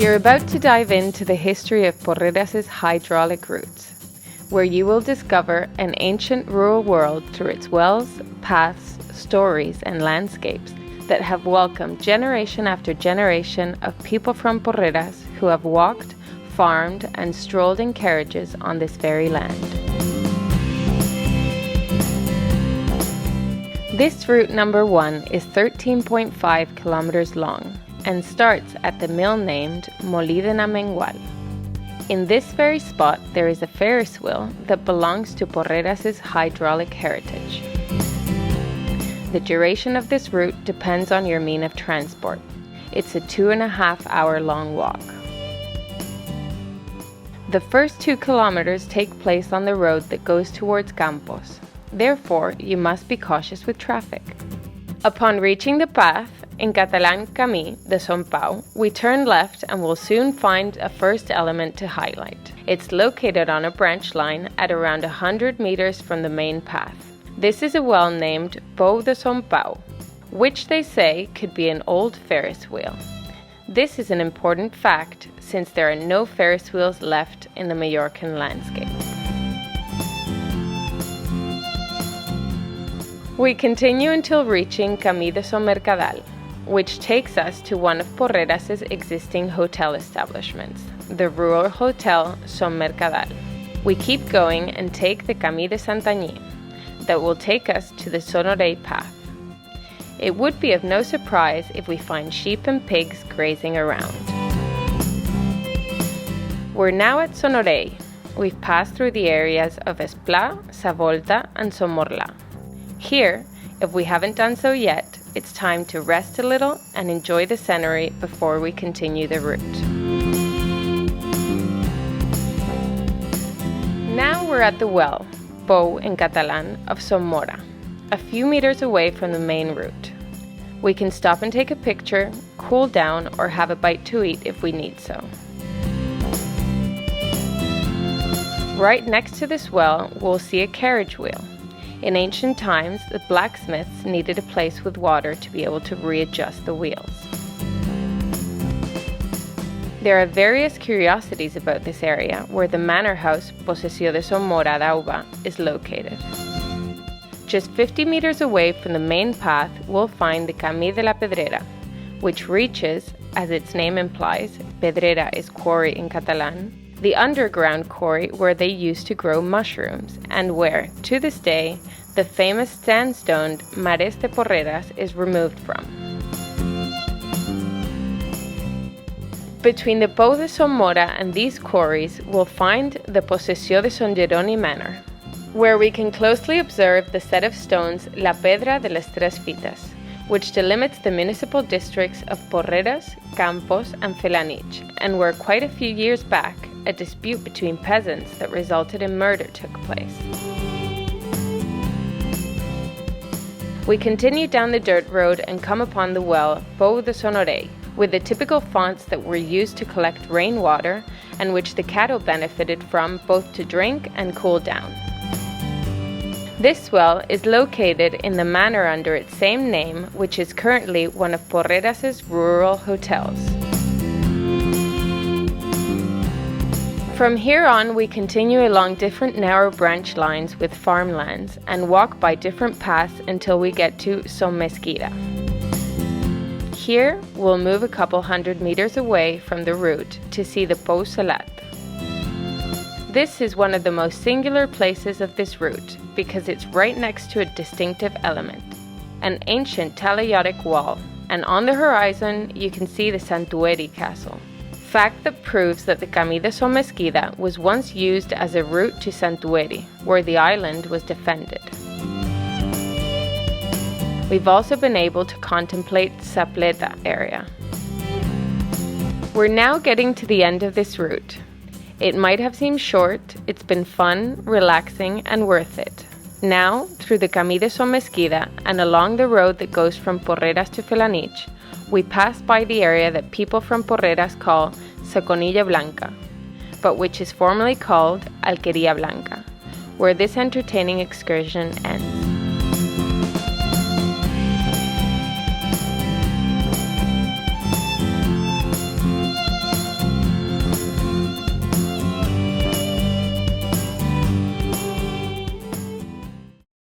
You're about to dive into the history of Porreres' hydraulic roots, where you will discover an ancient rural world through its wells, paths, stories, and landscapes that have welcomed generation after generation of people from Porreres who have walked, farmed, and strolled in carriages on this very land. This route number 1 is 13.5 kilometers long and starts at the mill named Molí de Namengual. In this very spot, there is a Ferris wheel that belongs to Porreres' hydraulic heritage. The duration of this route depends on your mean of transport. It's a 2.5-hour long walk. The first 2 kilometers take place on the road that goes towards Campos. Therefore, you must be cautious with traffic. Upon reaching the path, in Catalan Camí de Son Pau, we turn left and will soon find a first element to highlight. It's located on a branch line at around 100 meters from the main path. This is a well named Pou de Son Pau, which they say could be an old Ferris wheel. This is an important fact since there are no Ferris wheels left in the Mallorcan landscape. We continue until reaching Camí de Son Mercadal, which takes us to one of Porreres' existing hotel establishments, the rural hotel Son Mercadal. We keep going and take the Camí de Santanyí, that will take us to the Sonorei path. It would be of no surprise if we find sheep and pigs grazing around. We're now at Sonorei. We've passed through the areas of Esplà, Savolta, and Somorla. Here, if we haven't done so yet, it's time to rest a little and enjoy the scenery before we continue the route. Now we're at the well, Pou in Catalan, of Son Mora, a few meters away from the main route. We can stop and take a picture, cool down, or have a bite to eat if we need so. Right next to this well, we'll see a carriage wheel. In ancient times, the blacksmiths needed a place with water to be able to readjust the wheels. There are various curiosities about this area, where the manor house Posessió de Son Mora d'Auba is located. Just 50 meters away from the main path, we'll find the Camí de la Pedrera, which reaches, as its name implies, pedrera is quarry in Catalan, the underground quarry where they used to grow mushrooms, and where, to this day, the famous sandstone Mares de Porreres is removed from. Between the Pou de Son Mora and these quarries, we'll find the Posessió de Son Jeroni Manor, where we can closely observe the set of stones La Pedra de las Tres Fitas, which delimits the municipal districts of Porreres, Campos, and Felanitx, and where quite a few years back, a dispute between peasants that resulted in murder took place. We continue down the dirt road and come upon the well Pou de Sonorei, with the typical fonts that were used to collect rainwater and which the cattle benefited from both to drink and cool down. This well is located in the manor under its same name, which is currently one of Porreres' rural hotels. From here on, we continue along different narrow branch lines with farmlands and walk by different paths until we get to Son Mesquida. Here, we'll move a couple hundred meters away from the route to see the Pou Salat. This is one of the most singular places of this route because it's right next to a distinctive element, an ancient talayotic wall, and on the horizon you can see the Santueri castle. Fact that proves that the Camí de Son Mesquida was once used as a route to Santueri, where the island was defended. We've also been able to contemplate Sapleta area. We're now getting to the end of this route. It might have seemed short, it's been fun, relaxing, and worth it. Now, through the Camí de Son Mesquida and along the road that goes from Porreres to Felanitx, we pass by the area that people from Porreres call Saconilla Blanca, but which is formally called Alquería Blanca, where this entertaining excursion ends.